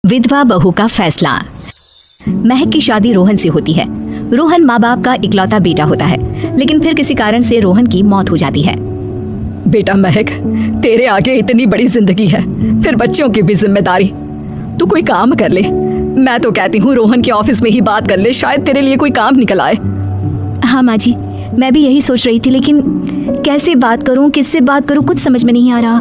विधवा बहू का फैसला। महक की शादी रोहन से होती है। रोहन माँ बाप का इकलौता बेटा होता है, लेकिन फिर किसी कारण से रोहन की मौत हो जाती है। बेटा महक, तेरे आगे इतनी बड़ी जिंदगी है, फिर बच्चों की भी जिम्मेदारी। तू कोई काम कर ले। मैं तो कहती हूँ रोहन के ऑफिस में ही बात कर ले, शायद तेरे लिए कोई काम निकल आए। हाँ माँ जी, मैं भी यही सोच रही थी, लेकिन कैसे बात करूँ, किससे बात करूँ, कुछ समझ में नहीं आ रहा।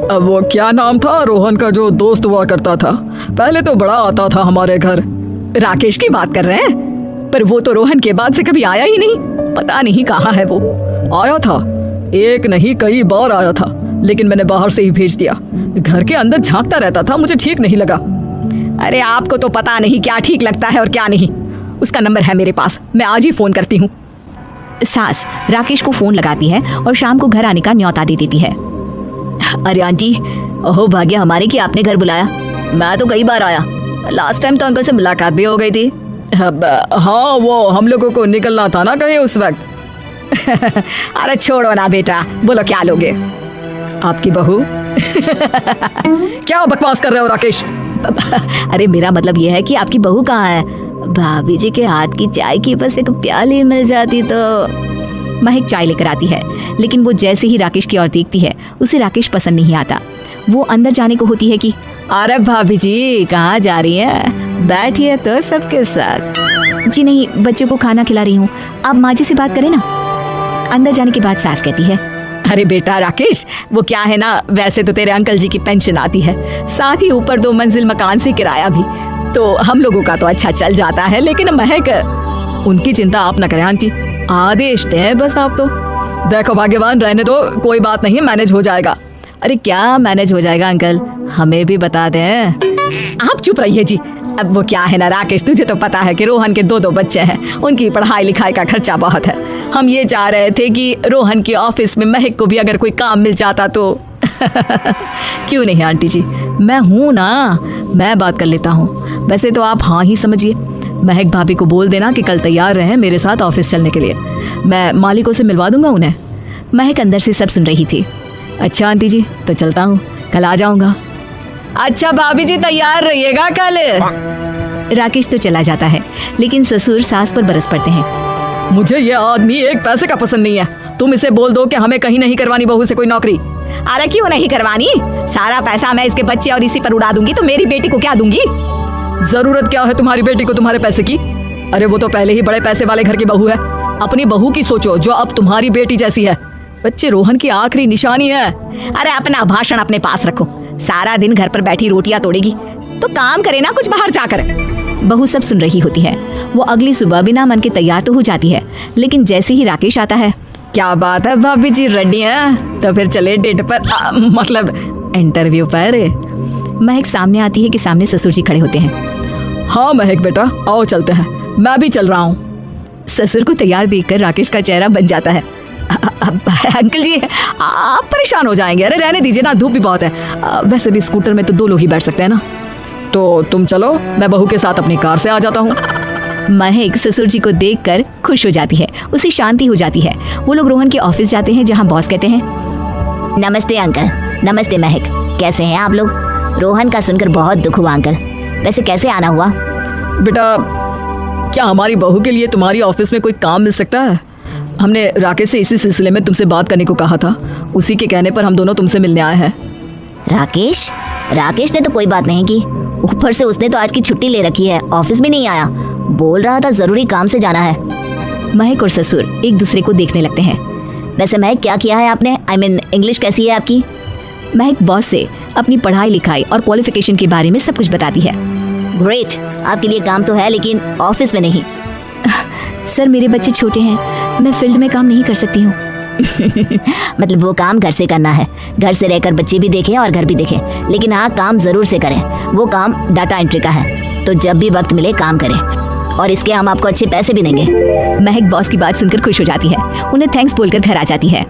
अब वो क्या नाम था रोहन का जो दोस्त हुआ करता था, पहले तो बड़ा आता था हमारे घर। राकेश की बात कर रहे हैं? पर वो तो रोहन के बाद से कभी आया ही नहीं, पता नहीं कहाँ है वो। आया था, एक नहीं कई बार आया था, लेकिन मैंने बाहर से ही भेज दिया। घर के अंदर झांकता रहता था, मुझे ठीक नहीं लगा। अरे आपको तो पता नहीं क्या ठीक लगता है और क्या नहीं। उसका नंबर है मेरे पास, मैं आज ही फोन करती हूँ। सास राकेश को फोन लगाती है और शाम को घर आने का न्योता दे देती है। अरे आंटी, ओहो भाग्य हमारे कि आपने घर बुलाया। मैं तो कई बार आया, लास्ट टाइम तो अंकल से मुलाकात भी हो गई थी। हाँ, वो हम लोगों को निकलना था ना कहीं उस वक्त। अरे छोड़ो ना बेटा, बोलो क्या लोगे? आपकी बहू। क्या बकवास कर रहे हो राकेश? अरे मेरा मतलब यह है कि आपकी बहू कहाँ है? भाभी जी के हाथ की चाय की बस एक प्याली मिल जाती तो। महक चाय लेकर आती है, लेकिन वो जैसे ही राकेश की ओर देखती है, उसे राकेश पसंद नहीं आता। वो अंदर जाने को होती है कि अरे भाभी जी कहाँ जा रही हैं? बैठिए तो सबके साथ। जी नहीं, बच्चों को खाना खिला रही हूँ, आप माँ जी से बात करें ना। अंदर जाने के बाद सास कहती है, अरे बेटा राकेश, वो क्या है ना, वैसे तो तेरे अंकल जी की पेंशन आती है, साथ ही ऊपर 2 मंजिल मकान से किराया भी, तो हम लोगों का तो अच्छा चल जाता है। लेकिन महक, उनकी चिंता आप न करें आंटी, आदेश दें बस आप तो। देखो भाग्यवान, रहने दो, कोई बात नहीं, मैनेज हो जाएगा। अरे क्या मैनेज हो जाएगा अंकल, हमें भी बता दें। आप चुप रहिए जी। अब वो क्या है ना राकेश, तुझे तो पता है कि रोहन के 2 बच्चे हैं, उनकी पढ़ाई लिखाई का खर्चा बहुत है। हम ये चाह रहे थे कि रोहन के ऑफिस में महक को भी अगर कोई काम मिल जाता तो। क्यों नहीं आंटी जी, मैं हूँ ना, मैं बात कर लेता हूँ। वैसे तो आप हाँ ही समझिए। महक भाभी को बोल देना कि कल तैयार रहें मेरे साथ ऑफिस चलने के लिए, मैं मालिकों से मिलवा दूंगा उन्हें। महक अंदर से सब सुन रही थी। अच्छा आंटी जी, तो चलता हूँ, कल आ जाऊंगा। अच्छा भाभी जी तैयार रहिएगा कल। राकेश तो चला जाता है, लेकिन ससुर सास पर बरस पड़ते हैं। मुझे ये आदमी एक पैसे का पसंद नहीं है, तुम इसे बोल दो कि हमें कहीं नहीं करवानी बहू से कोई नौकरी। अरे क्यों नहीं करवानी, सारा पैसा मैं इसके बच्चे और इसी पर उड़ा दूंगी, तो मेरी बेटी को क्या दूंगी? जरूरत क्या है तुम्हारी बेटी को तुम्हारे पैसे की? अरे वो तो पहले ही बड़े पैसे वाले घर की बहू है। अपनी बहू की सोचो जो अब तुम्हारी बेटी जैसी है। बच्चे रोहन की आखिरी निशानी है। अरे अपना भाषण अपने पास रखो, सारा दिन घर पर बैठी रोटियां तोड़ेगी तो काम करे ना कुछ बाहर जाकर। बहू सब सुन रही होती है। वो अगली सुबह बिना मन के तैयार तो हो जाती है, लेकिन जैसे ही राकेश आता है, क्या बात है भाभी जी, रेडी हैं? तो फिर चले डेट पर, मतलब इंटरव्यू पर। महक सामने आती है कि सामने ससुर जी खड़े होते हैं। हाँ महक बेटा, आओ चलते हैं, मैं भी चल रहा हूँ। ससुर को तैयार देखकर राकेश का चेहरा बन जाता है। अंकल जी आप परेशान हो जाएंगे। अरे रहने दीजिए ना, धूप भी बहुत है। वैसे भी स्कूटर में तो 2 लोग ही बैठ सकते हैं ना। तो तुम चलो, मैं बहू के साथ अपनी कार से आ जाता हूँ। महक ससुर जी को देखकर खुश हो जाती है, उसे शांति हो जाती है। वो लोग रोहन के ऑफिस जाते हैं, जहाँ बॉस कहते हैं, नमस्ते अंकल। नमस्ते महक, कैसे हैं आप लोग? रोहन का सुनकर बहुत दुख हुआ अंकल, वैसे कैसे आना हुआ? बेटा, क्या हमारी बहू के लिए तुम्हारी ऑफिस में कोई काम मिल सकता है? हमने राकेश से इसी सिलसिले में तुमसे बात करने को कहा था, उसी के कहने पर हम दोनों तुमसे मिलने आए हैं। राकेश ने तो कोई बात नहीं की, ऊपर से उसने तो आज की छुट्टी ले रखी है, ऑफिस भी नहीं आया, बोल रहा था जरूरी काम से जाना है। महक और ससुर एक दूसरे को देखने लगते हैं। वैसे महक क्या किया है आपने? आई मीन इंग्लिश कैसी है आपकी? महक बॉस से अपनी पढ़ाई लिखाई और क्वालिफिकेशन के बारे में सब कुछ बताती है। ग्रेट, आपके लिए काम तो है लेकिन ऑफिस में नहीं। सर मेरे बच्चे छोटे हैं, मैं फील्ड में काम नहीं कर सकती हूँ। मतलब वो काम घर से करना है, घर से रहकर बच्चे भी देखें और घर भी देखें, लेकिन हाँ काम जरूर से करें। वो काम डाटा एंट्री का है, तो जब भी वक्त मिले काम करें, और इसके हम आपको अच्छे पैसे भी देंगे। महक बॉस की बात सुनकर खुश हो जाती है, उन्हें थैंक्स बोलकर घर आ जाती है।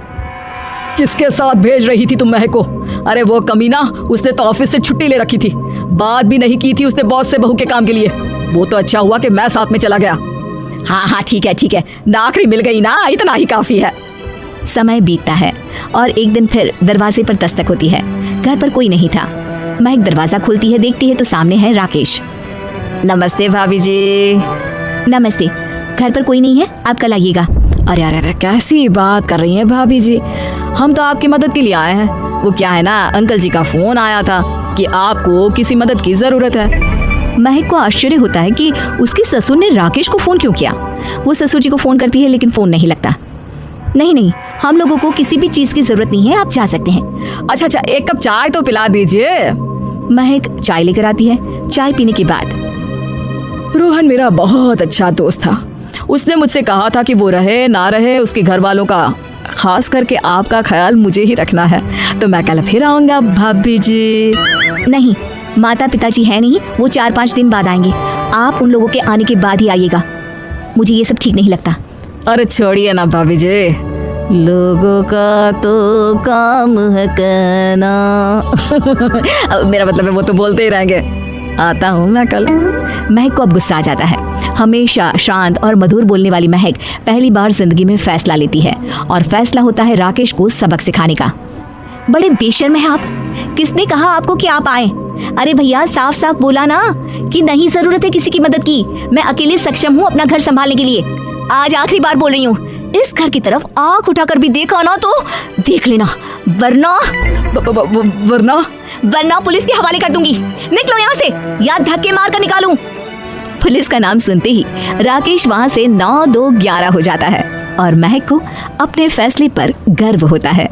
किसके साथ भेज रही थी तुम महक को? अरे वो कमीना, उसने तो ऑफिस से छुट्टी ले रखी थी, बात भी नहीं की थी उसने बॉस से बहू के काम के लिए। वो तो अच्छा हुआ कि मैं साथ में चला गया। हाँ ठीक है, नौकरी मिल गई ना, इतना ही काफी है। समय बीतता है और एक दिन फिर दरवाजे पर दस्तक होती है। घर पर कोई नहीं था। महक दरवाजा खोलती है, देखती है तो सामने है राकेश। नमस्ते भाभी जी। नमस्ते, घर पर कोई नहीं है, आप कल आइएगा। अरे अरे अरे, कैसी बात कर रही हैं भाभी जी, हम तो आपकी मदद के लिए आए हैं। वो क्या है ना, अंकल जी का फोन आया था कि आपको किसी मदद की जरूरत है। महक को आश्चर्य होता है कि उसके ससुर ने राकेश को फोन क्यों किया। वो ससुर जी को फोन करती है लेकिन फोन नहीं लगता। नहीं, हम लोगों को किसी भी चीज की जरूरत नहीं है, आप जा सकते हैं। अच्छा, एक कप चाय तो पिला दीजिए। महक चाय लेकर आती है। चाय पीने के बाद, रोहन मेरा बहुत अच्छा दोस्त था। उसने मुझसे कहा था कि वो रहे ना रहे, उसके घर वालों का, खास करके आपका ख्याल मुझे ही रखना है। तो मैं कल फिर आऊंगा भाभी जी। नहीं, माता पिताजी है नहीं, वो 4-5 दिन बाद आएंगे। आप उन लोगों के आने के बाद ही आइएगा। मुझे ये सब ठीक नहीं लगता। अरे छोड़िए ना भाभी जी, लोगों का तो काम है कहना। मेरा मतलब है वो तो बोलते ही रहेंगे। आता हूँ मैं कल। महक को अब गुस्सा आ जाता है। हमेशा शांत और मधुर बोलने वाली महक पहली बार जिंदगी में फैसला लेती है और फैसला होता है राकेश को सबक सिखाने का। बड़े बेशर्म है आप। किसने कहा आपको कि आप आए? अरे भैया, साफ साफ बोला ना कि नहीं जरूरत है किसी की मदद की। मैं अकेले सक्षम हूँ अपना घर संभालने के लिए। आज आखिरी बार बोल रही हूँ, इस घर की तरफ आंख उठाकर भी देखा ना तो देख लेना, वरना पुलिस के हवाले कर दूंगी। निकलो यहाँ से या धक्के मार कर निकालूं। पुलिस का नाम सुनते ही राकेश वहाँ से 9-2-11 हो जाता है और महक को अपने फैसले पर गर्व होता है।